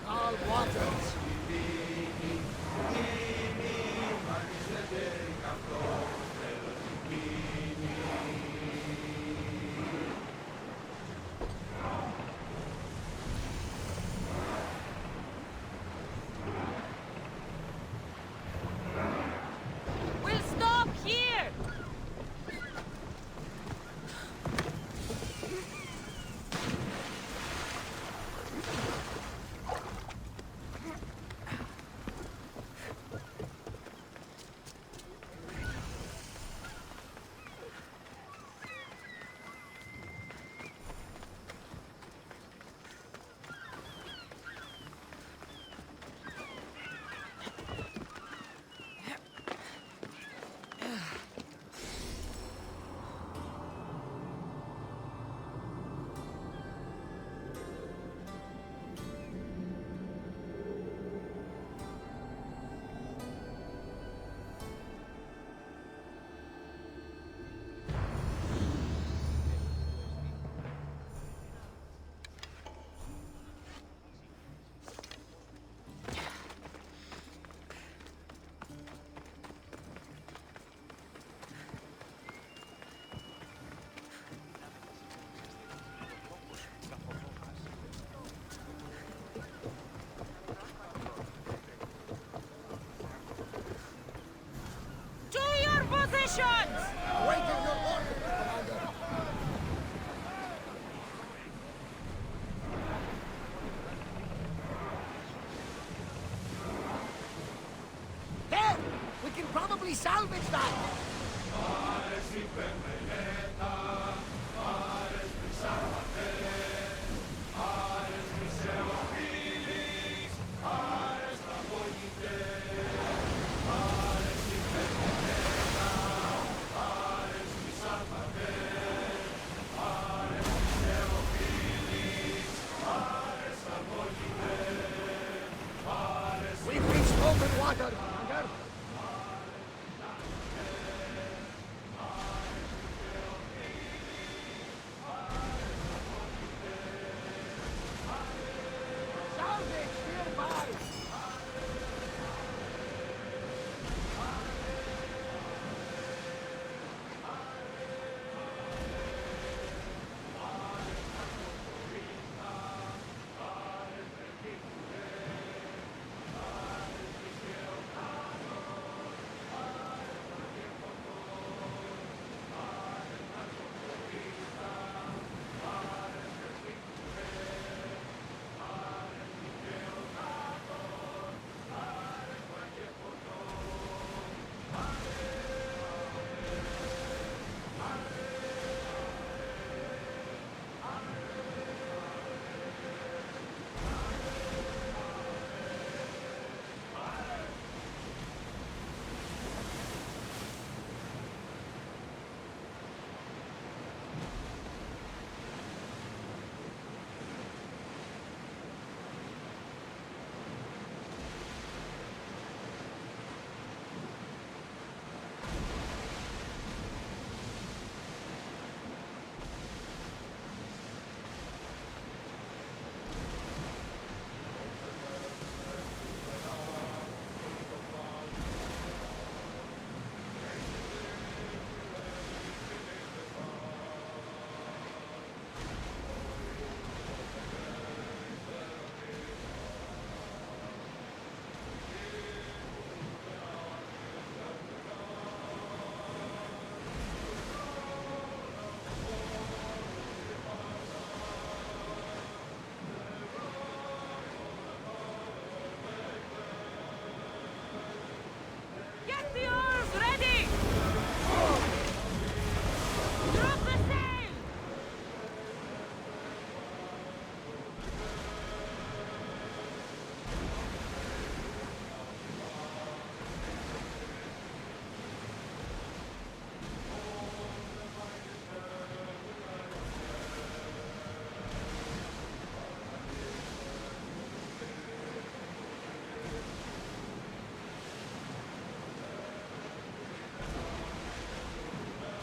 All waters. We'll stop here! To your positions! Waiting your orders, Commander. There! We can probably salvage that! We've reached open water, Commander. Salvage nearby! Get the oars ready! Drop the sail!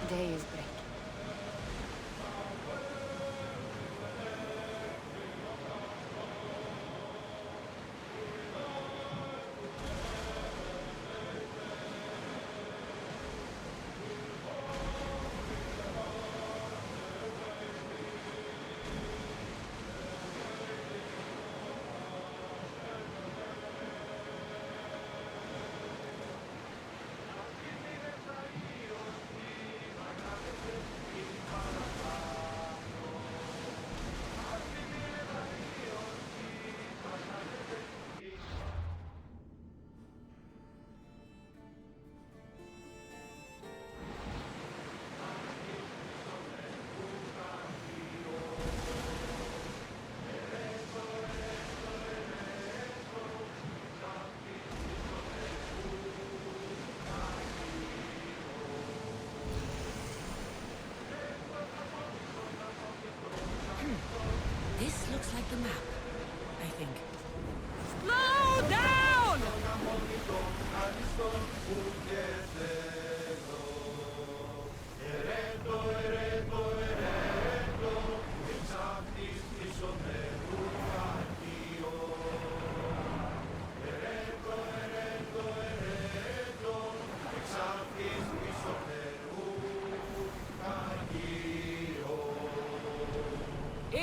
Day is breaking.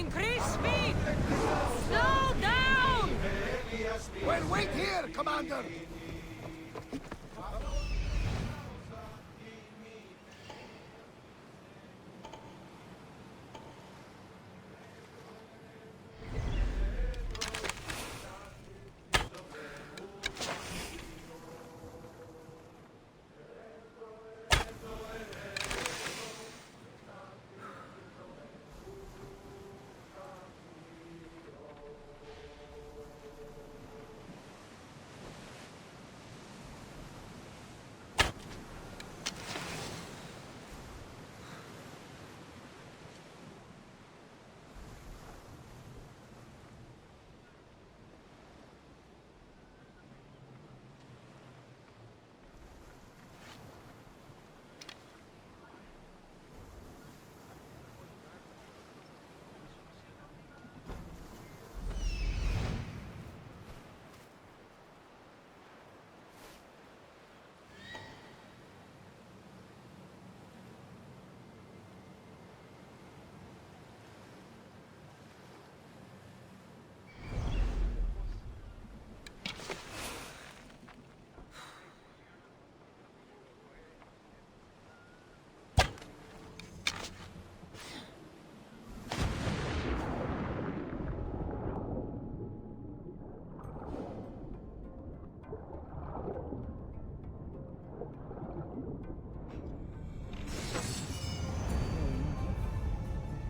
Increase speed! Slow down! Well, wait here, Commander!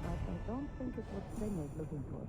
I don't think it's what Sven is looking for.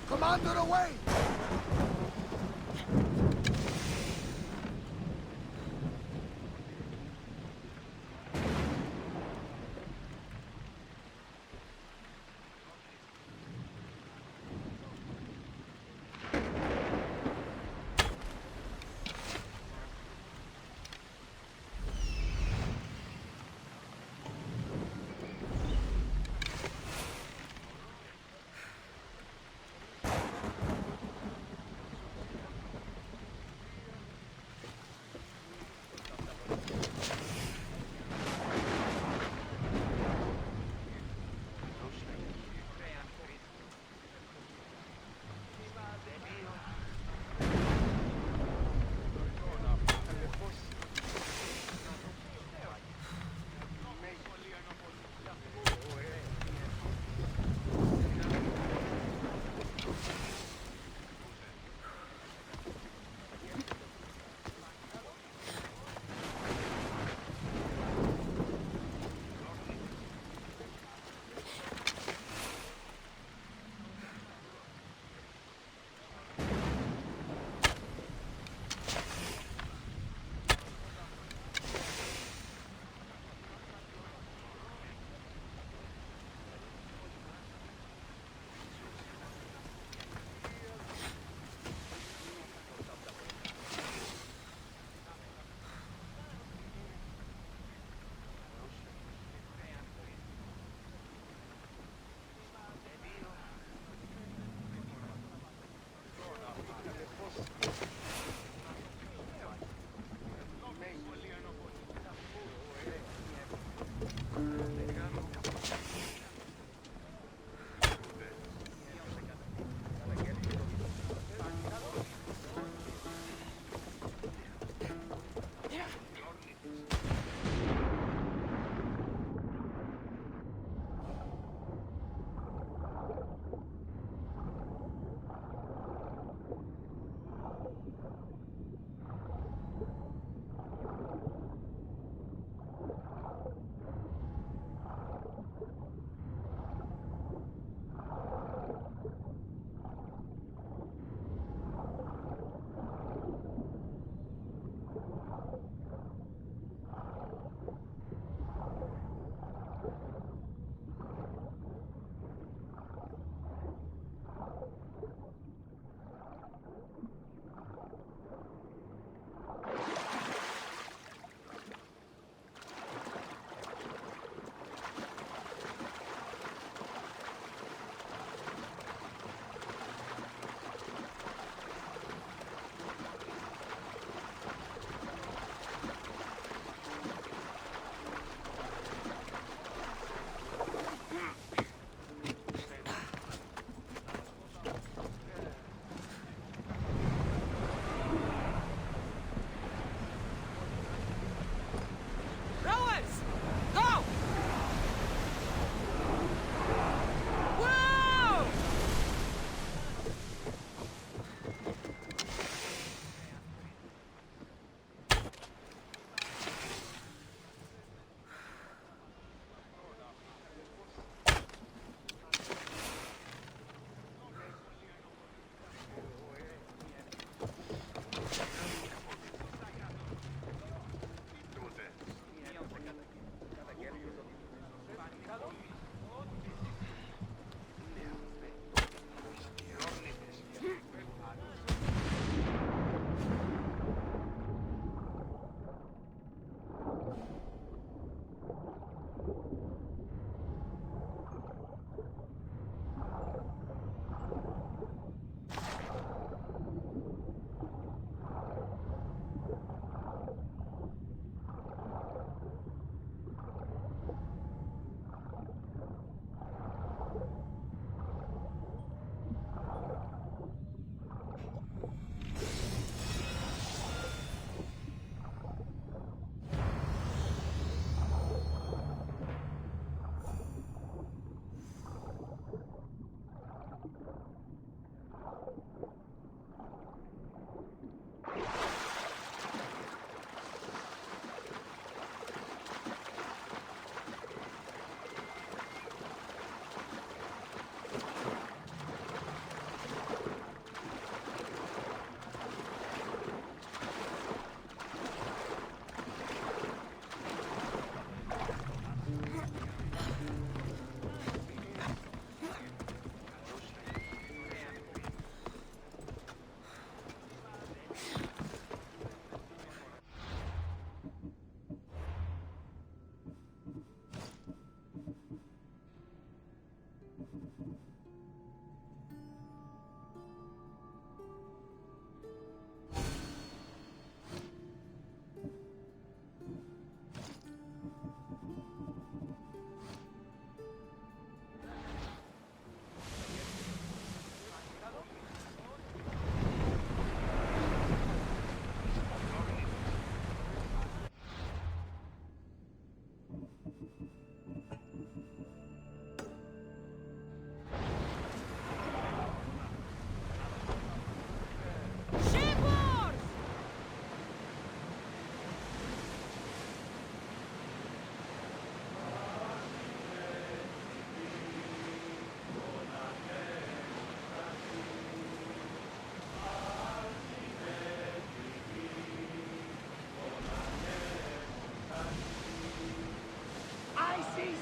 Commander, away!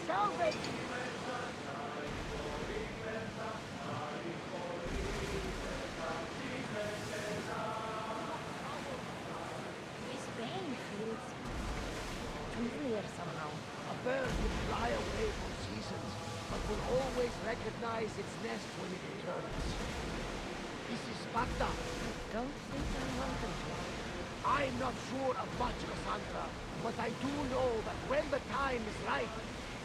salvation! This vein feels familiar somehow. A bird will fly away for seasons, but will always recognize its nest when it returns. This is Sparta. Don't think I'm welcome to. I'm not sure of much, Kassandra, but I do know that when the time is right,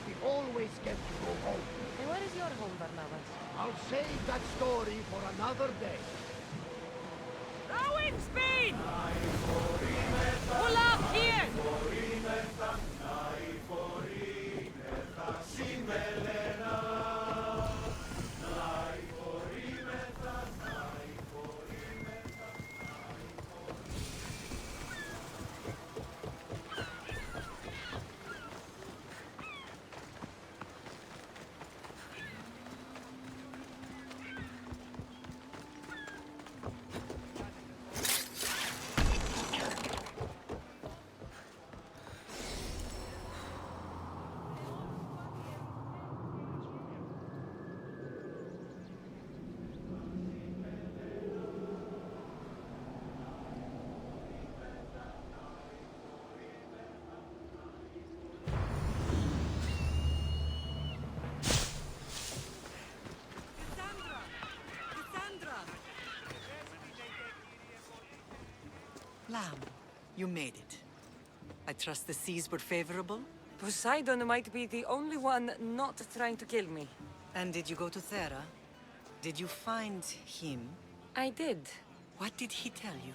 we always get to go home. And where is your home, Barnabas? I'll save that story for another day. Rowing speed! Pull up here! Lamb, you made it. I trust the seas were favorable? Poseidon might be the only one not trying to kill me. And did you go to Thera? Did you find him? I did. What did he tell you?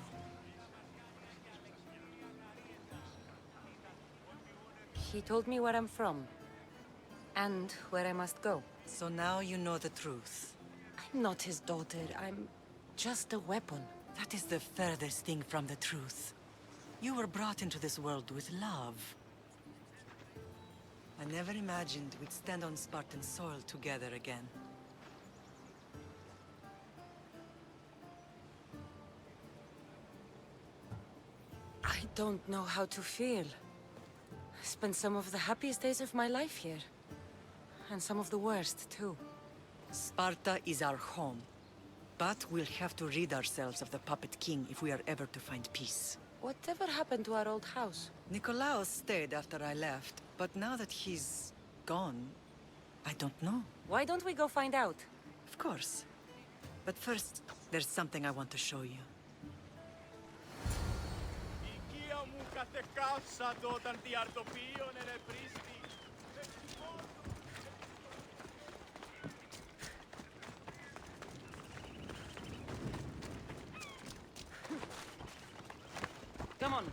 He told me where I'm from. And where I must go. So now you know the truth. I'm not his daughter. I'm just a weapon. That is the furthest thing from the truth. You were brought into this world with love. I never imagined we'd stand on Spartan soil together again. I don't know how to feel. I spent some of the happiest days of my life here. And some of the worst, too. Sparta is our home. But we'll have to rid ourselves of the Puppet King if we are ever to find peace. Whatever happened to our old house? Nikolaos stayed after I left, but now that he's gone, I don't know. Why don't we go find out? Of course. But first, there's something I want to show you. Come on.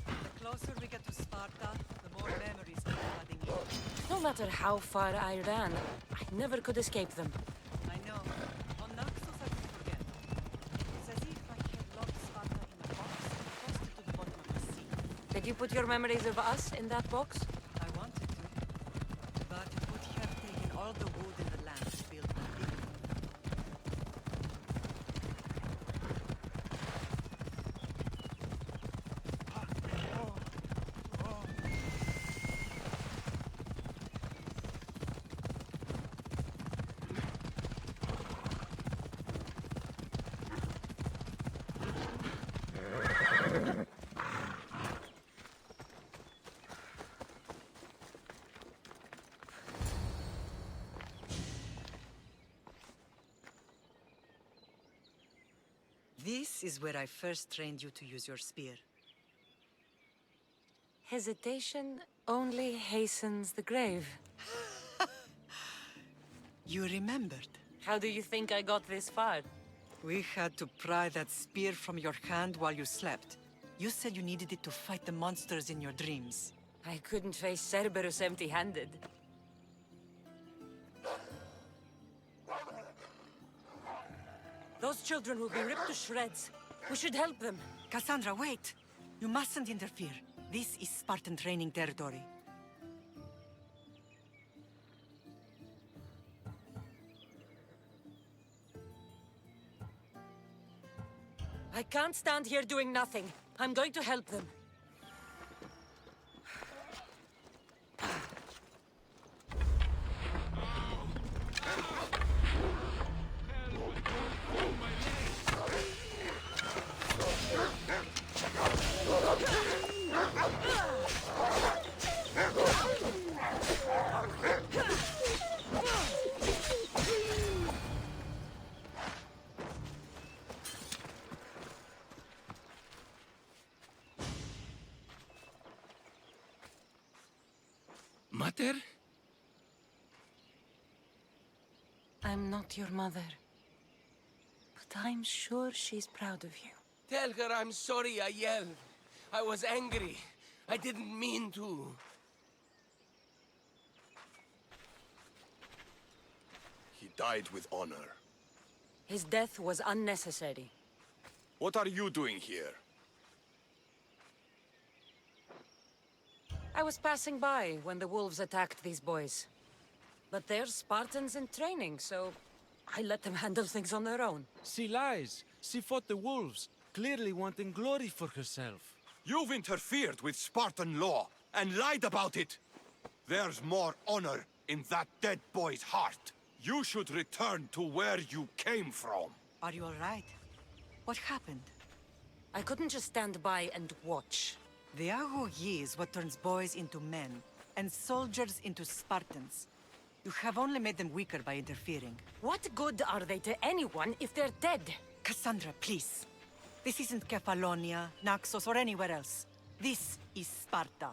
The closer we get to Sparta, the more memories keep flooding in. No matter how far I ran, I never could escape them. I know. On Naxos I could forget. It's as if I had locked Sparta in a box and tossed it to the bottom of the sea. Did you put your memories of us in that box? I wanted to, but it would have taken all the wood in the land to build one big one. This is where I first trained you to use your spear. Hesitation only hastens the grave. You remembered. How do you think I got this far? We had to pry that spear from your hand while you slept. You said you needed it to fight the monsters in your dreams. I couldn't face Cerberus empty-handed. Those children will be ripped to shreds. We should help them. Cassandra, wait! You mustn't interfere. This is Spartan training territory. I can't stand here doing nothing. I'm going to help them. Mater? I'm not your mother. But I'm sure she's proud of you. Tell her I'm sorry I yelled. I was angry. I didn't mean to. He died with honor. His death was unnecessary. What are you doing here? I was passing by when the wolves attacked these boys. But they're Spartans in training, so I let them handle things on their own. She lies. She fought the wolves, clearly wanting glory for herself. You've interfered with Spartan law and lied about it. There's more honor in that dead boy's heart. You should return to where you came from. Are you all right? What happened? I couldn't just stand by and watch. The Agu Yi is what turns boys into men, and soldiers into Spartans. You have only made them weaker by interfering. What good are they to anyone if they're dead? Cassandra, please. This isn't Kefalonia, Naxos, or anywhere else. This is Sparta,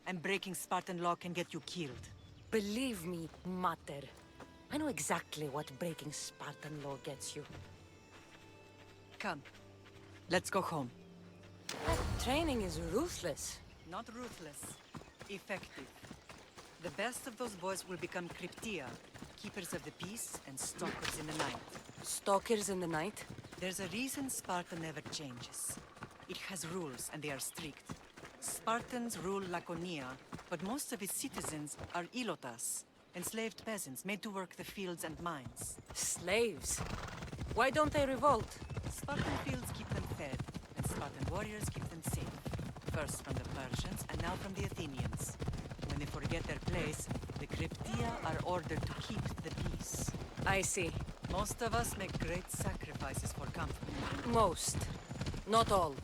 and breaking Spartan law can get you killed. Believe me, Mater. I know exactly what breaking Spartan law gets you. Come, let's go home. That training is ruthless. Not ruthless, effective. The best of those boys will become Cryptia, keepers of the peace and stalkers in the night. Stalkers in the night? There's a reason Sparta never changes. It has rules, and they are strict. Spartans rule Laconia, but most of its citizens are ilotas, enslaved peasants made to work the fields and mines. Slaves? Why don't they revolt? Spartan fields keep them fed, and Spartan warriors keep them safe. First from the Persians, and now from the Athenians. When they forget their place, the Cryptia are ordered to keep the peace. I see. Most of us make great sacrifices for comfort. Most. Not all.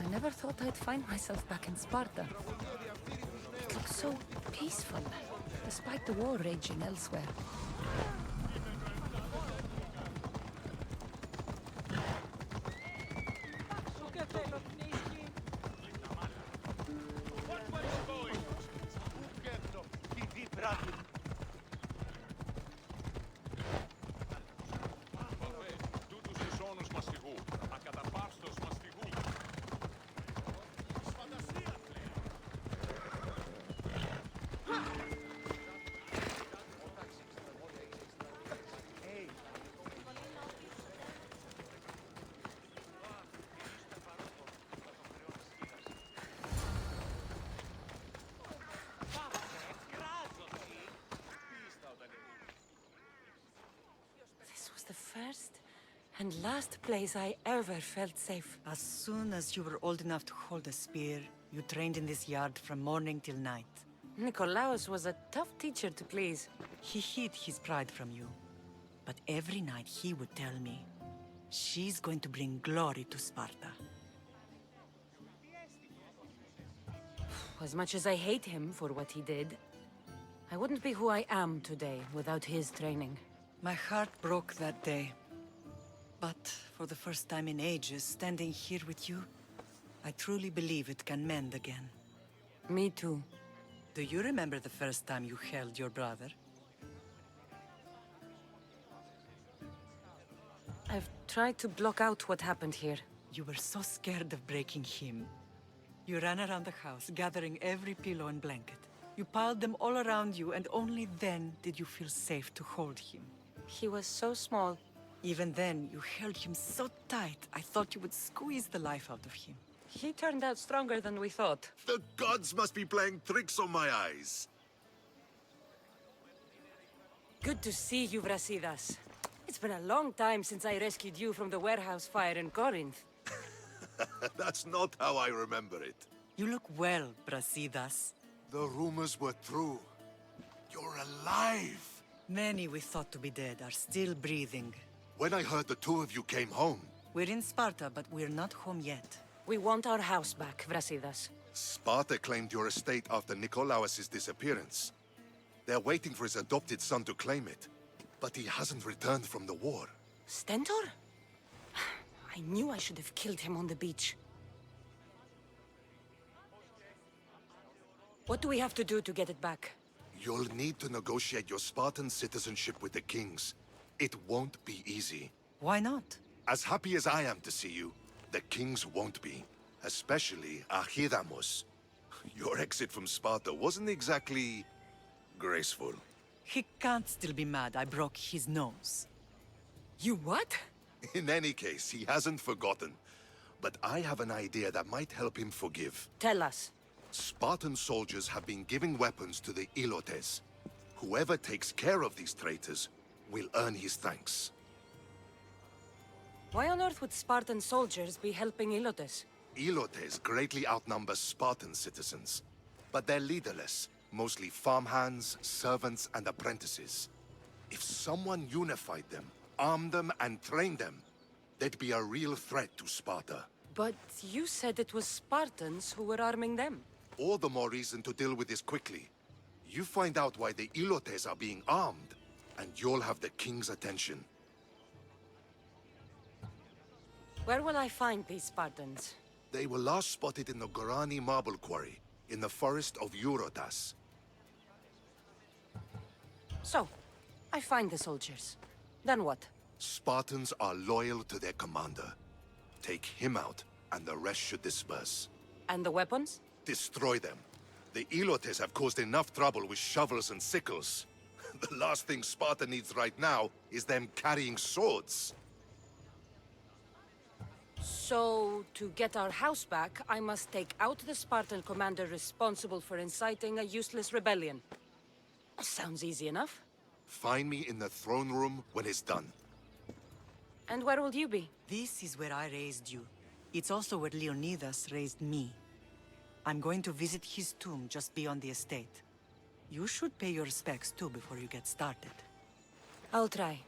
I never thought I'd find myself back in Sparta. It looks so peaceful, despite the war raging elsewhere. The first and last place I ever felt safe. As soon as you were old enough to hold a spear, you trained in this yard from morning till night. Nikolaos was a tough teacher to please. He hid his pride from you. But every night he would tell me, she's going to bring glory to Sparta. As much as I hate him for what he did, I wouldn't be who I am today without his training. My heart broke that day. But for the first time in ages, standing here with you, I truly believe it can mend again. Me too. Do you remember the first time you held your brother? I've tried to block out what happened here. You were so scared of breaking him. You ran around the house, gathering every pillow and blanket. You piled them all around you, and only then did you feel safe to hold him. He was so small. Even then, you held him so tight, I thought you would squeeze the life out of him. He turned out stronger than we thought. The gods must be playing tricks on my eyes. Good to see you, Brasidas. It's been a long time since I rescued you from the warehouse fire in Corinth. That's not how I remember it. You look well, Brasidas. The rumors were true. You're alive! Many we thought to be dead are still breathing. When I heard the two of you came home, We're in Sparta, but we're not home yet. We want our house back, Brasidas. Sparta claimed your estate after Nikolaos' disappearance. They're waiting for his adopted son to claim it. But he hasn't returned from the war. Stentor? I knew I should have killed him on the beach. What do we have to do to get it back? You'll need to negotiate your Spartan citizenship with the kings. It won't be easy. Why not? As happy as I am to see you, the kings won't be. Especially Archidamos. Your exit from Sparta wasn't exactly graceful. He can't still be mad I broke his nose. You what? In any case, he hasn't forgotten. But I have an idea that might help him forgive. Tell us. Spartan soldiers have been giving weapons to the Ilotes. Whoever takes care of these traitors will earn his thanks. Why on earth would Spartan soldiers be helping Ilotes? Ilotes greatly outnumber Spartan citizens. But they're leaderless. Mostly farmhands, servants, and apprentices. If someone unified them, armed them, and trained them, they'd be a real threat to Sparta. But you said it was Spartans who were arming them. All the more reason to deal with this quickly. You find out why the Ilotes are being armed, and you'll have the king's attention. Where will I find these Spartans? They were last spotted in the Gorani marble quarry, in the forest of Eurotas. So, I find the soldiers. Then what? Spartans are loyal to their commander. Take him out, and the rest should disperse. And the weapons? Destroy them. The Ilotes have caused enough trouble with shovels and sickles. The last thing Sparta needs right now is them carrying swords. So, to get our house back, I must take out the Spartan commander responsible for inciting a useless rebellion. Sounds easy enough. Find me in the throne room when it's done. And where will you be? This is where I raised you. It's also where Leonidas raised me. I'm going to visit his tomb just beyond the estate. You should pay your respects too before you get started. I'll try.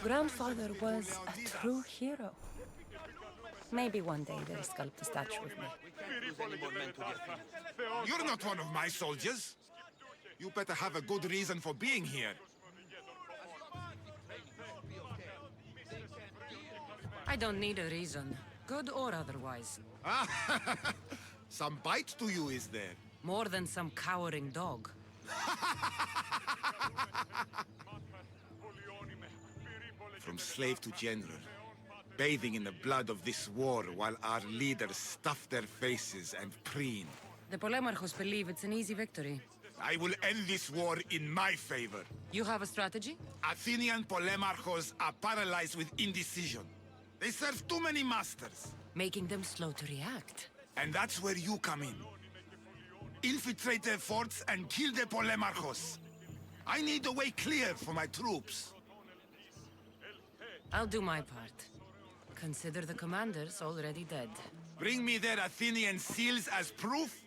Grandfather was a true hero. Maybe one day they'll sculpt a statue of me. You're not one of my soldiers. You better have a good reason for being here. I don't need a reason, good or otherwise. Some bite to you, is there? More than some cowering dog. From slave to general, bathing in the blood of this war while our leaders stuff their faces and preen. The Polemarchos believe it's an easy victory. I will end this war in my favor. You have a strategy? Athenian Polemarchos are paralyzed with indecision. They serve too many masters. Making them slow to react. And that's where you come in. Infiltrate their forts and kill the Polemarchos. I need a way clear for my troops. I'll do my part. Consider the commanders already dead. Bring me their Athenian seals as proof.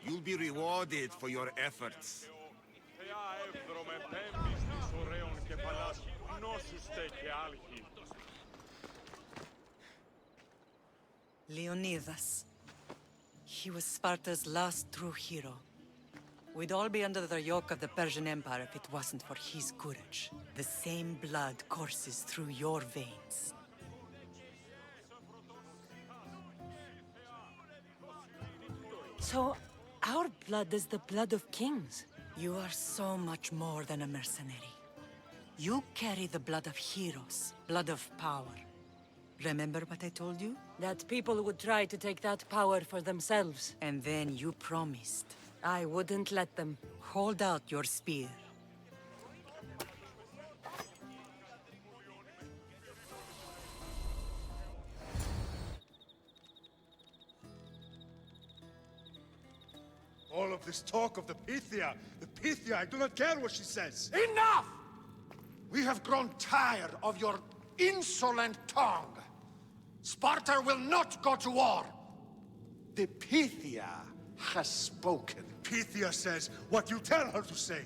You'll be rewarded for your efforts. Leonidas. He was Sparta's last true hero. We'd all be under the yoke of the Persian Empire if it wasn't for his courage. The same blood courses through your veins. So, our blood is the blood of kings. You are so much more than a mercenary. You carry the blood of heroes, blood of power. Remember what I told you? That people would try to take that power for themselves. And then you promised. I wouldn't let them. Hold out your spear. All of this talk of the Pythia, I do not care what she says. Enough! We have grown tired of your insolent tongue. Sparta will not go to war. The Pythia has spoken. Pythia says what you tell her to say.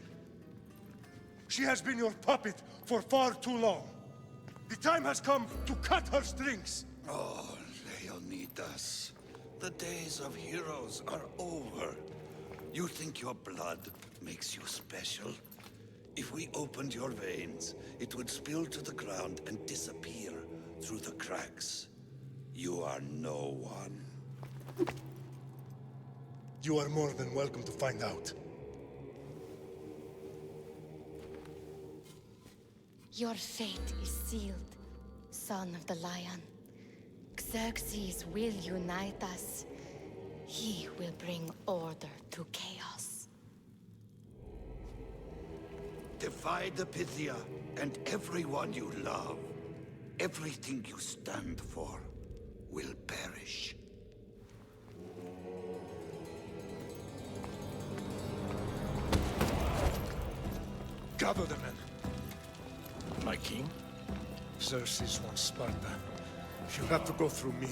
She has been your puppet for far too long. The time has come to cut her strings. Oh, Leonidas. The days of heroes are over. You think your blood makes you special? If we opened your veins, it would spill to the ground and disappear through the cracks. You are no one. You are more than welcome to find out. Your fate is sealed, son of the lion. Xerxes will unite us. He will bring order to chaos. Defy the Pythia and everyone you love. Everything you stand for will perish. Gather the men. My king? Xerxes wants Sparta. If you have to go through me,